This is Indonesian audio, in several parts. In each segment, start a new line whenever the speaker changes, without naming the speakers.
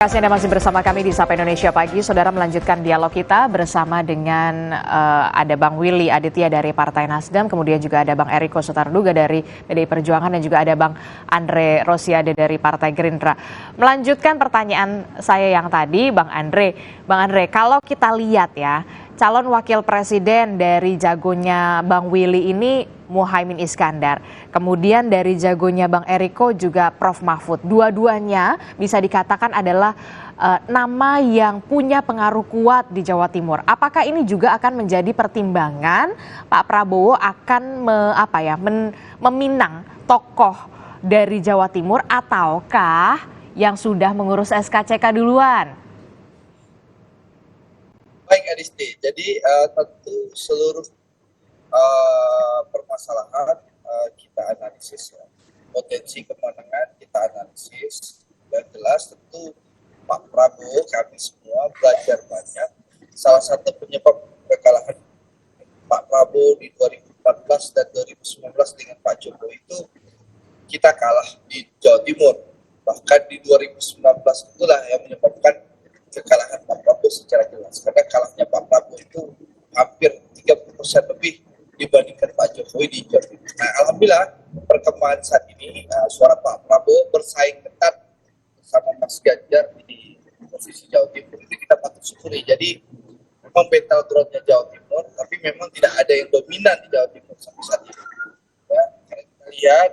Terima kasih Anda masih bersama kami di Sapa Indonesia Pagi. Saudara, melanjutkan dialog kita bersama dengan ada Bang Willy Aditya dari Partai Nasdem, kemudian juga ada Bang Eriko Sotarduga dari PDI Perjuangan, dan juga ada Bang Andre Rosiade dari Partai Gerindra. Melanjutkan pertanyaan saya yang tadi, Bang Andre, kalau kita lihat ya, calon wakil presiden dari jagonya Bang Willy ini Muhaimin Iskandar. Kemudian dari jagonya Bang Eriko juga Prof Mahfud. Dua-duanya bisa dikatakan adalah nama yang punya pengaruh kuat di Jawa Timur. Apakah ini juga akan menjadi pertimbangan Pak Prabowo akan meminang tokoh dari Jawa Timur, ataukah yang sudah mengurus SKCK duluan?
Baik Adisti, jadi tentu seluruh permasalahan kita analisis ya. Potensi kemenangan kita analisis, dan jelas tentu Pak Prabowo, kami semua belajar banyak. Salah satu penyebab kekalahan Pak Prabowo di 2014 dan 2019 dengan Pak Jokowi itu kita kalah di Jawa Timur. Bahkan di 2019 itulah yang menyebabkan kekalahan Pak Prabowo secara jelas, karena kalahnya Pak Prabowo itu hampir 30% lebih dibandingkan Pak Jokowi di Jawa Timur. Nah, alhamdulillah perkembangan saat ini suara Pak Prabowo bersaing ketat bersama Mas Ganjar di posisi Jawa Timur. Itu kita patut syukuri. Jadi memang battlegroundnya Jawa Timur, tapi memang tidak ada yang dominan di Jawa Timur sampai saat ini. Ya, kita lihat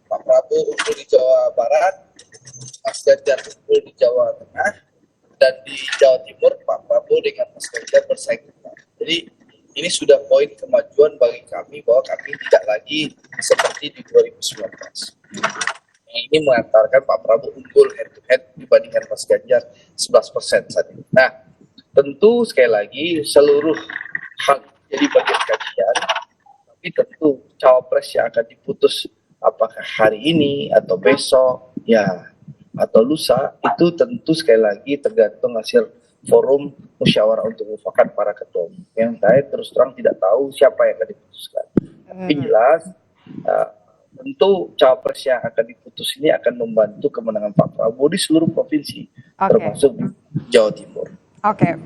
Pak Prabowo unggul di Jawa Barat, Mas Ganjar unggul di Jawa Tengah, dan di Jawa Timur Pak Prabowo dengan Mas Ganjar bersaing ketat. Jadi ini sudah poin kemajuan bagi kami bahwa kami tidak lagi seperti di 2019. Ini mengantarkan Pak Prabowo unggul head to head dibandingkan Mas Ganjar 11% saat ini. Nah, tentu sekali lagi seluruh hal jadi bagian kajian, tapi tentu cawapres yang akan diputus apakah hari ini atau besok ya atau lusa, itu tentu sekali lagi tergantung hasil forum musyawarah untuk mufakat para ketua umum, yang saya terus terang tidak tahu siapa yang akan diputuskan. Tapi jelas tentu cawapres yang akan diputus ini akan membantu kemenangan Pak Prabowo di seluruh provinsi, termasuk Jawa Timur.
Oke,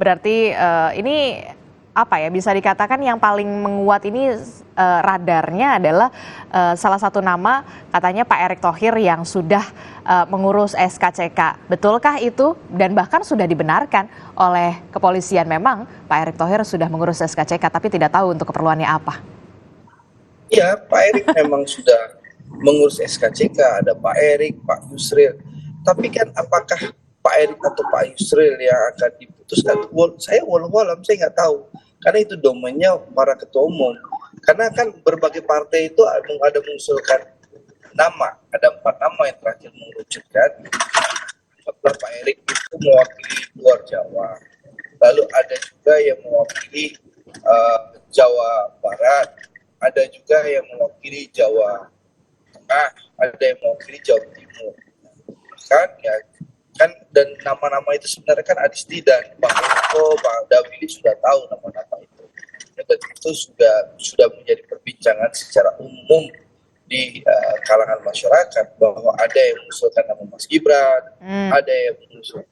berarti ini bisa dikatakan yang paling menguat ini radarnya adalah salah satu nama katanya Pak Erick Thohir yang sudah mengurus SKCK. Betulkah itu? Dan bahkan sudah dibenarkan oleh kepolisian, memang Pak Erick Thohir sudah mengurus SKCK, tapi tidak tahu untuk keperluannya apa.
Iya, Pak Erick memang sudah mengurus SKCK, ada Pak Erick, Pak Yusril. Tapi kan apakah Pak Erick atau Pak Yusril yang akan diputuskan? Saya walau saya nggak tahu. Karena itu domainnya para ketua umum. Karena kan berbagai partai itu ada mengusulkan nama. Ada 4 nama yang terakhir mengerucutkan. Setelah Pak Erick itu mewakili luar Jawa. Lalu ada juga yang mewakili Jawa Barat. Ada juga yang mewakili Jawa Tengah. Ada yang mewakili Jawa Timur. Kan dan nama-nama itu sebenarnya kan Adisti dan Bang Eriko, Bang Dawili sudah tahu nama-nama itu. Dan itu sudah menjadi perbincangan secara umum di kalangan masyarakat, bahwa ada yang mengusulkan nama Mas Gibran, ada yang mengusulkan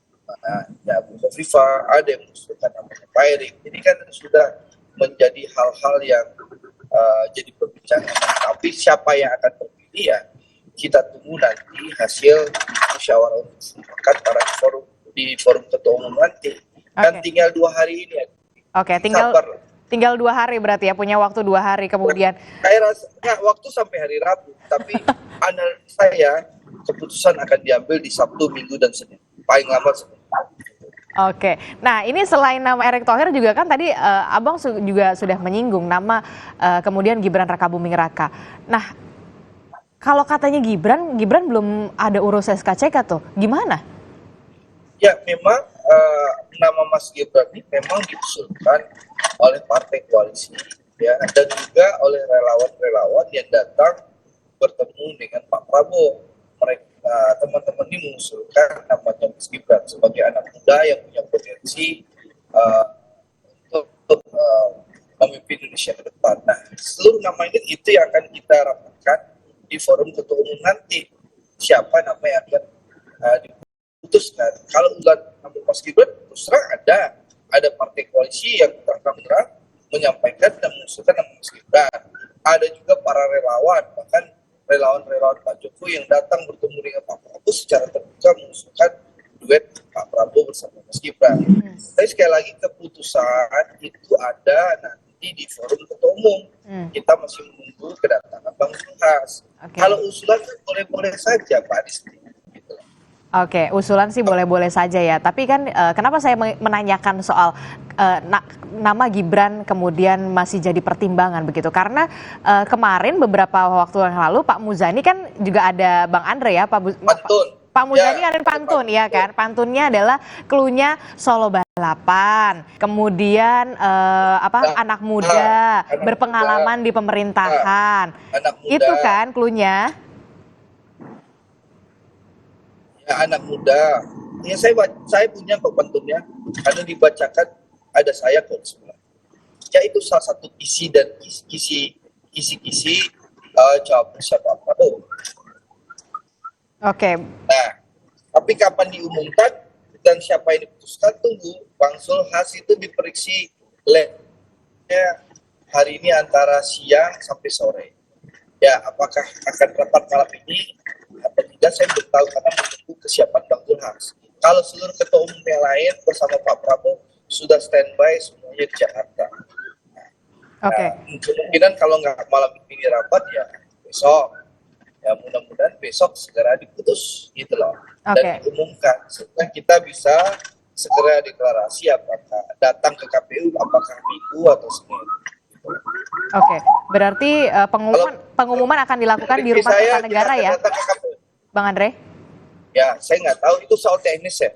Bu Kofifa, ada yang mengusulkan nama Pak Erick. Ini kan sudah menjadi hal-hal yang jadi perbincangan. Tapi siapa yang akan terpilih ya kita tunggu nanti hasil musyawarah mufakat para di forum ketua umum nanti. Dan tinggal 2 hari ini.
Oke, tinggal 2 hari berarti ya, punya waktu 2 hari kemudian.
Saya rasa waktu sampai hari Rabu, tapi analisa saya keputusan akan diambil di Sabtu, Minggu, dan Senin. Paling lama Senin.
Oke, nah ini selain nama Erick Thohir juga kan tadi Abang juga sudah menyinggung nama kemudian Gibran Rakabuming Raka. Nah, kalau katanya Gibran belum ada urus SKCK tuh, gimana?
Ya, memang nama Mas Gibran ini memang diusulkan oleh partai koalisi, ya, dan juga oleh relawan-relawan yang datang bertemu dengan Pak Prabowo. Mereka, teman-teman ini mengusulkan namanya Mas Gibran sebagai anak muda yang punya potensi untuk memimpin Indonesia ke depan. Nah, seluruh nama ini itu yang akan kita rapatkan di forum ketua umum nanti, siapa nama yang akan memutuskan. Kalau usulan nama Mas Gibran, terus terang ada partai koalisi yang terang-terang menyampaikan dan mengusulkan nama Mas Gibran. Ada juga para relawan, bahkan relawan-relawan Pak Jokowi yang datang bertemu dengan Pak Prabowo secara terbuka mengusulkan duet Pak Prabowo bersama Mas Gibran. Tapi sekali lagi keputusan itu ada nanti di forum ketua umum. Kita masih menunggu kedatangan Bang Zulhas. Kalau usulan boleh-boleh saja Pak Adisti. Gitu.
Oke, usulan sih boleh-boleh saja ya. Tapi kan kenapa saya menanyakan soal nama Gibran kemudian masih jadi pertimbangan begitu? Karena kemarin beberapa waktu yang lalu Pak Muzani kan juga ada Bang Andre ya, Pak Muzani ada pantun ya kan? Pantunnya adalah cluenya Solo Balapan. Kemudian anak muda berpengalaman di pemerintahan. Itu kan cluenya.
Ya, anak muda. Ya saya punya kok pantunnya. Karena dibacakan ada saya kok sebenarnya. Ya itu salah satu kisi cawapresnya Pak Prabowo.
Oke.
Nah, tapi kapan diumumkan dan siapa yang diputuskan tunggu. Bang Zulhas itu diperiksi labnya hari ini antara siang sampai sore. Ya, apakah akan rapat malam ini atau tidak saya belum tahu karena menunggu kesiapan Bang Zulhas. Kalau seluruh ketua umum yang lain bersama Pak Prabowo sudah standby semuanya di Jakarta.
Oke.
Kemungkinan kalau nggak malam ini rapat ya besok. Ya mudah-mudahan besok segera diputus gitu loh. Dan diumumkan sehingga kita bisa segera deklarasi apakah datang ke KPU apakah Minggu atau Senin.
Oke, berarti pengumuman akan dilakukan di Rumah Kertanegara ya, Bang Andre?
Ya, saya nggak tahu itu soal teknis ya.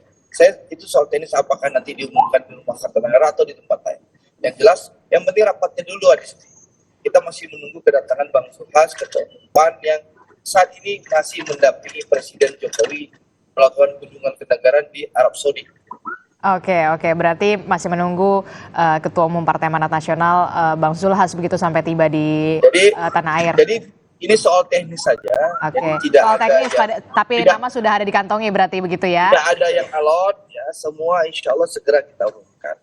Itu soal teknis apakah nanti diumumkan di Rumah Kertanegara atau di tempat lain. Yang jelas, yang penting rapatnya dulu ada. Kita masih menunggu kedatangan Bang Zulhas, Ketua Umum PAN yang saat ini masih mendampingi Presiden Jokowi melakukan kunjungan kenegaraan di Arab Saudi.
Oke, berarti masih menunggu Ketua Umum Partai Amanat Nasional Bang Zulhas begitu sampai tiba di tanah air.
Jadi ini soal teknis saja.
Oke. Soal teknis, tapi nama sudah ada di kantongnya berarti begitu ya?
Tidak ada yang alot, ya semua insya Allah segera kita umumkan.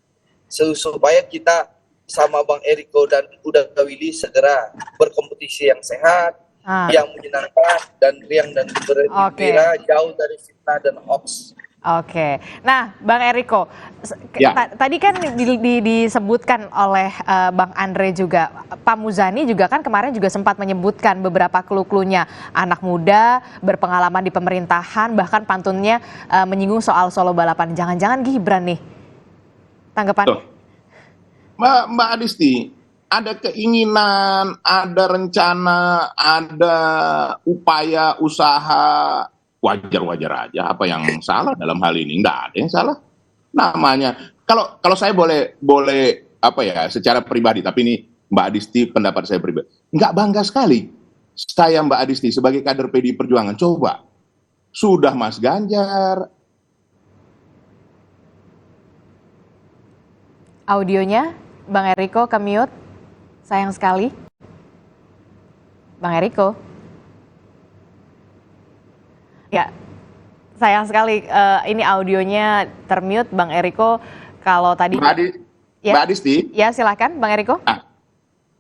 Supaya kita sama Bang Eriko dan Uda Willy segera berkompetisi yang sehat, yang menyenangkan dan riang dan bergembira, jauh dari fitnah dan hoax.
Oke, nah Bang Eriko, tadi kan disebutkan oleh Bang Andre juga, Pak Muzani juga kan kemarin juga sempat menyebutkan beberapa clue-cluenya, anak muda, berpengalaman di pemerintahan, bahkan pantunnya menyinggung soal Solo Balapan. Jangan-jangan Gibran nih, tanggapannya?
Mbak Adisti, ada keinginan, ada rencana, ada upaya, usaha, wajar-wajar aja. Apa yang salah dalam hal ini? Nggak ada yang salah. Namanya, kalau saya boleh apa ya, secara pribadi, tapi ini Mbak Adisti pendapat saya pribadi, nggak bangga sekali saya Mbak Adisti sebagai kader PDI Perjuangan. Coba, sudah Mas Ganjar.
Audionya, Bang Eriko ke-mute. Sayang sekali. Bang Eriko. Ya, sayang sekali ini audionya termute, Bang Eriko. Kalau tadi
Mbak Adisti.
Ya, silakan Bang Eriko.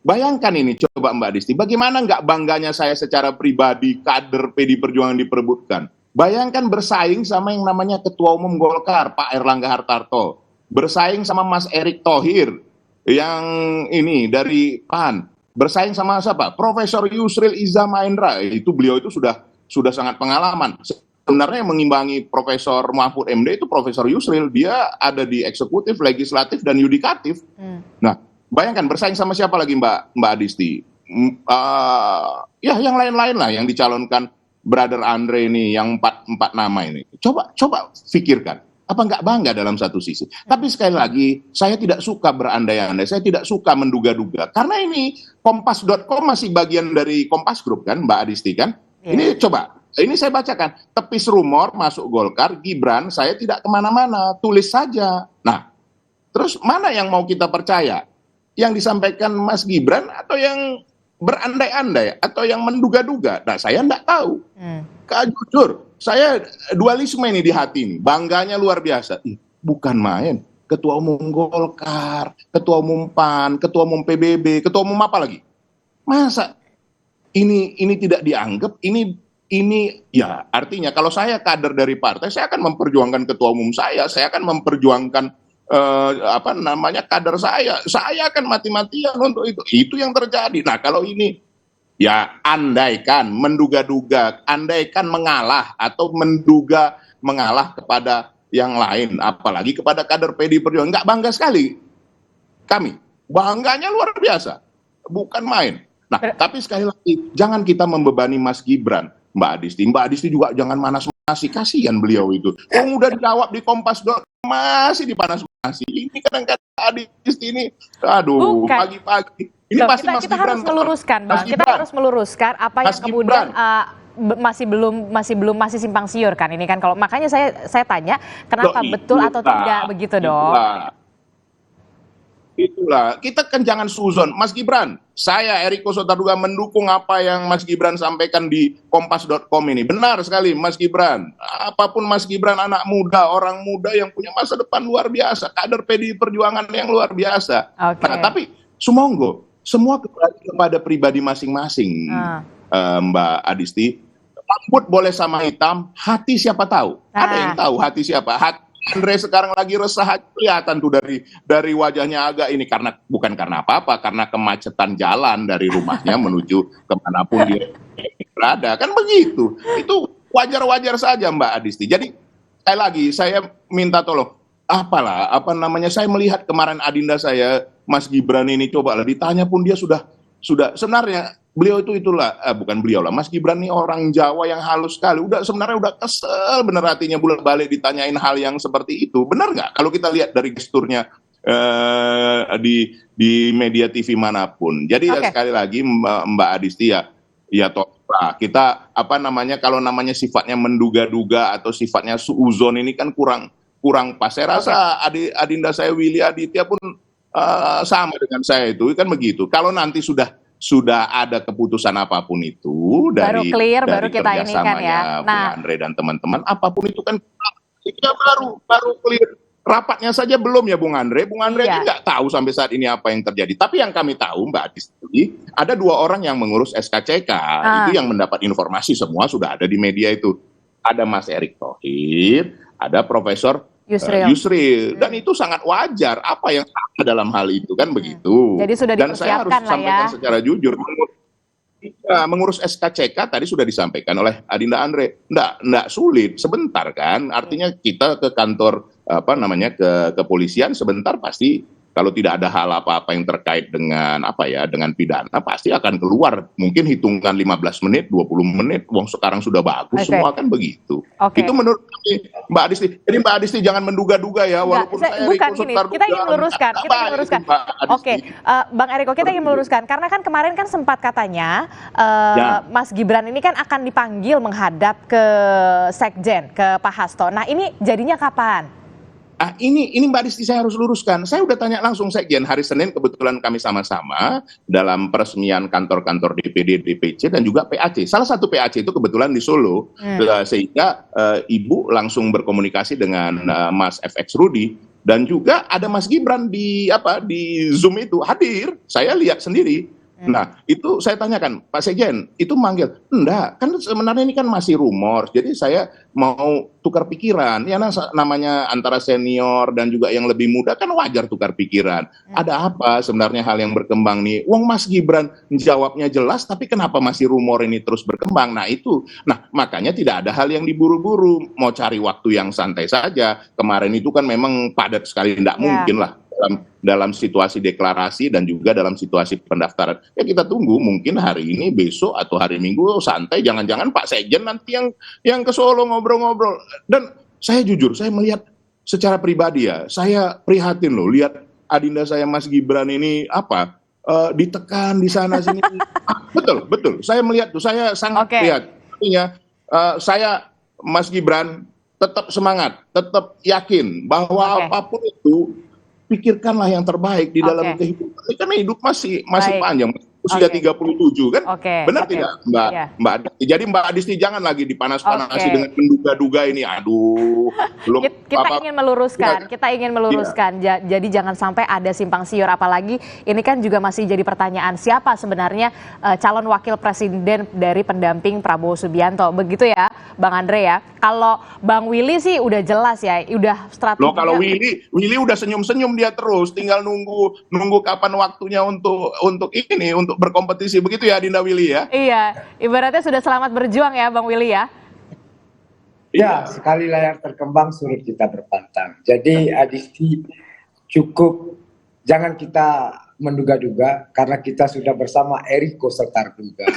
Bayangkan ini, coba Mbak Adisti, bagaimana nggak bangganya saya secara pribadi kader PDI Perjuangan diperebutkan. Bayangkan bersaing sama yang namanya Ketua Umum Golkar, Pak Erlangga Hartarto. Bersaing sama Mas Erick Thohir, yang ini dari PAN. Bersaing sama siapa? Profesor Yusril Iza Mahendra. Beliau itu sudah sangat pengalaman. Sebenarnya yang mengimbangi Profesor Mahfud MD itu Profesor Yusril. Dia ada di eksekutif, legislatif, dan yudikatif. Nah, bayangkan bersaing sama siapa lagi Mbak Adisti? Ya yang lain-lain lah yang dicalonkan Brother Andre ini, yang empat nama ini. Coba pikirkan. Apa nggak bangga dalam satu sisi? Tapi sekali lagi, saya tidak suka berandai-andai, saya tidak suka menduga-duga. Karena ini Kompas.com masih bagian dari Kompas Group kan, Mbak Adisti kan? Ini coba, ini saya bacakan. Tepis rumor masuk Golkar, Gibran, saya tidak kemana-mana, tulis saja. Nah, terus mana yang mau kita percaya? Yang disampaikan Mas Gibran atau yang berandai-andai atau yang menduga-duga. Nah, saya enggak tahu.
Hmm.
Kak, jujur, saya dualisme ini di hati ini, bangganya luar biasa. Ih, bukan main. Ketua Umum Golkar, Ketua Umum PAN, Ketua Umum PBB, Ketua Umum apa lagi? Masa ini tidak dianggap? Ini ya artinya kalau saya kader dari partai, saya akan memperjuangkan ketua umum saya akan memperjuangkan kader saya akan mati-matian untuk itu. Itu yang terjadi. Nah, kalau ini ya andaikan menduga-duga, andaikan mengalah atau menduga mengalah kepada yang lain, apalagi kepada kader PDI Perjuangan, nggak bangga sekali kami. Bangganya luar biasa, bukan main. Nah, tapi sekali lagi, jangan kita membebani Mas Gibran, Mbak Adisti. Mbak Adisti juga jangan manas-manasi, kasihan beliau itu. Udah dijawab di Kompas, masih dipanas-manasi. Ini kadang-kadang Adisti ini, aduh, pagi-pagi. Ini
Loh,
pasti Mas
kita
Gibran.
harus meluruskan, Bang. Kita harus meluruskan apa yang kemudian masih simpang siur kan ini kan. Kalau makanya saya tanya kenapa betul atau tidak begitu dong.
Itulah, kita kan jangan suzon. Mas Gibran, saya Eriko Sotarduga mendukung apa yang Mas Gibran sampaikan di kompas.com ini. Benar sekali Mas Gibran. Apapun Mas Gibran, anak muda, orang muda yang punya masa depan luar biasa. Kader PDI Perjuangan yang luar biasa.
Okay.
Nah, tapi sumonggo, semua kembali kepada pribadi masing-masing, Mbak Adisti. Rambut boleh sama hitam, hati siapa tahu? Ada yang tahu hati siapa? Hati Andre sekarang lagi resah, kelihatan tuh dari wajahnya agak ini, bukan karena apa-apa, karena kemacetan jalan dari rumahnya menuju kemanapun dia berada, kan begitu. Itu wajar-wajar saja Mbak Adisti. Jadi sekali lagi saya minta tolong, saya melihat kemarin adinda saya Mas Gibran ini, cobalah ditanya pun dia sudah sebenarnya beliau bukan beliau lah, Mas Gibran ini orang Jawa yang halus sekali, sebenarnya udah kesel bener hatinya balik ditanyain hal yang seperti itu. Benar nggak kalau kita lihat dari gesturnya di media TV manapun. Jadi sekali lagi Mbak Adisti ya kita kalau namanya sifatnya menduga-duga atau sifatnya suuzon ini kan kurang pas. Saya rasa adinda saya Willy Aditya pun sama dengan saya itu kan begitu. Kalau nanti sudah ada keputusan apapun itu dari
kita ini kan ya.
Bung Andre dan teman-teman, apapun itu kan ya baru clear. Rapatnya saja belum ya Bung Andre. Bung Andre ini nggak tahu sampai saat ini apa yang terjadi. Tapi yang kami tahu Mbak Adisti, ada 2 orang yang mengurus SKCK. Itu yang mendapat informasi semua sudah ada di media itu. Ada Mas Erick Thohir, ada Profesor Yusril. Dan itu sangat wajar apa yang salah dalam hal itu kan begitu.
Jadi sudah
dan saya harus sampaikan secara jujur, mengurus SKCK tadi sudah disampaikan oleh Adinda Andre. Nggak sulit, sebentar kan. Artinya kita ke kantor ke kepolisian sebentar pasti. Kalau tidak ada hal apa-apa yang terkait dengan dengan pidana, pasti akan keluar mungkin hitungan 15 menit, 20 menit. Wong sekarang sudah bagus, semua kan begitu. Itu menurut Mbak Adisti. Jadi Mbak Adisti jangan menduga-duga ya, walaupun saya
bukan gini, kita ingin meluruskan. Bang Eriko, kita ingin meluruskan karena kan kemarin kan sempat katanya Mas Gibran ini kan akan dipanggil menghadap ke Sekjen, ke Pak Hasto. Nah, ini jadinya kapan?
Ini Mbak Adisti saya harus luruskan. Saya udah tanya langsung Sekjen hari Senin, kebetulan kami sama-sama dalam peresmian kantor-kantor DPD, DPC dan juga PAC. Salah satu PAC itu kebetulan di Solo, sehingga Ibu langsung berkomunikasi dengan Mas FX Rudi dan juga ada Mas Gibran di Zoom itu hadir. Saya lihat sendiri. Nah, itu saya tanyakan, Pak Sekjen, itu manggil? Enggak, kan sebenarnya ini kan masih rumor, jadi saya mau tukar pikiran. Ya namanya antara senior dan juga yang lebih muda kan wajar tukar pikiran. Ada apa sebenarnya hal yang berkembang nih? Wong Mas Gibran jawabnya jelas, tapi kenapa masih rumor ini terus berkembang? Nah makanya tidak ada hal yang diburu-buru, mau cari waktu yang santai saja. Kemarin itu kan memang padat sekali, tidak mungkin lah. Dalam situasi deklarasi dan juga dalam situasi pendaftaran. Ya kita tunggu mungkin hari ini, besok atau hari Minggu santai. Jangan-jangan Pak Sekjen nanti yang ke Solo ngobrol-ngobrol. Dan saya jujur, saya melihat secara pribadi ya, saya prihatin loh lihat adinda saya Mas Gibran ini ditekan di sana sini. Betul. Saya melihat tuh, saya sangat lihat. Artinya saya Mas Gibran tetap semangat, tetap yakin bahwa apapun itu pikirkanlah yang terbaik di dalam kehidupan. Karena hidup masih panjang. usia
Oke.
37 kan?
Oke,
Benar
oke.
tidak Mbak
Iya.
Mbak Adisti? Jadi Mbak Adisti jangan lagi dipanas-panasi
Oke.
dengan menduga-duga ini. Aduh, belum
Kita
apa.
ingin meluruskan,
Iya.
kita ingin meluruskan. Jadi jangan sampai ada simpang siur, apalagi ini kan juga masih jadi pertanyaan siapa sebenarnya calon wakil presiden dari pendamping Prabowo Subianto. Begitu ya, Bang Andre ya. Kalau Bang Willy sih udah jelas ya, udah strateginya.
Loh kalau Willy udah senyum-senyum dia terus, tinggal nunggu kapan waktunya untuk ini, untuk berkompetisi, begitu ya Dinda Willy ya?
Iya, ibaratnya sudah selamat berjuang ya Bang Willy ya.
Ya, sekali layar terkembang sulit kita berpantang. Jadi Adisti cukup jangan kita menduga-duga karena kita sudah bersama Eriko Sotarduga.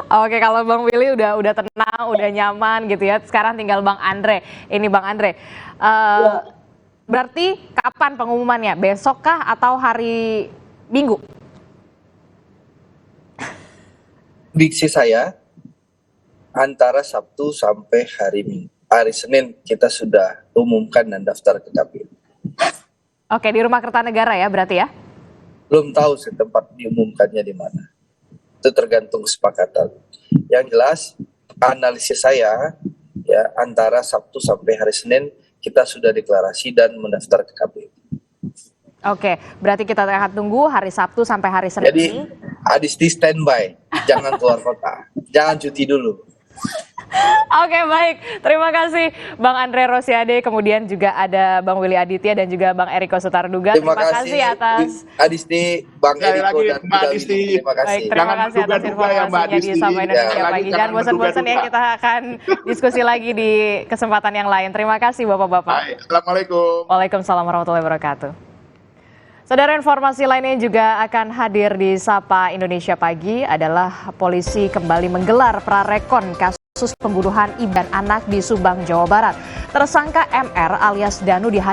Oke, kalau Bang Willy udah tenang, udah nyaman gitu ya. Sekarang tinggal Bang Andre. Ini Bang Andre. Berarti kapan pengumumannya? Besok kah atau hari Minggu?
Diksi saya antara Sabtu sampai hari Senin kita sudah umumkan dan daftar ke KPU.
Oke, di Rumah Kertanegara ya berarti ya?
Belum tahu sih tempat diumumkannya di mana. Itu tergantung kesepakatan. Yang jelas analisis saya ya antara Sabtu sampai hari Senin kita sudah deklarasi dan mendaftar ke KPU.
Oke, berarti kita akan tunggu hari Sabtu sampai hari Senin
Jadi
ini.
Adisti standby, jangan keluar kota, jangan cuti dulu.
Oke, baik. Terima kasih Bang Andre Rosiade, kemudian juga ada Bang Willy Aditya dan juga Bang Eriko Sutarduga.
Terima kasih
atas
Adisti, Bang
Sekali
Eriko
lagi,
dan
Mbak
Dinda
Adisti.
Willy. Terima kasih.
Baik, terima
Jangan
kasih atas
menduga-duga ya, Mbak
informasinya di
Adisti.
Sapa Indonesia
Ya,
Pagi.
jangan
Jangan bosan-bosan ya,
menduga-duga.
kita akan diskusi lagi di kesempatan yang lain. Terima kasih Bapak-Bapak.
Baik, Assalamualaikum.
Waalaikumsalam warahmatullahi wabarakatuh. Saudara, informasi lainnya juga akan hadir di Sapa Indonesia Pagi adalah polisi kembali menggelar prarekon kasus pembunuhan ibu dan anak di Subang, Jawa Barat. Tersangka MR alias Danu dihadirkan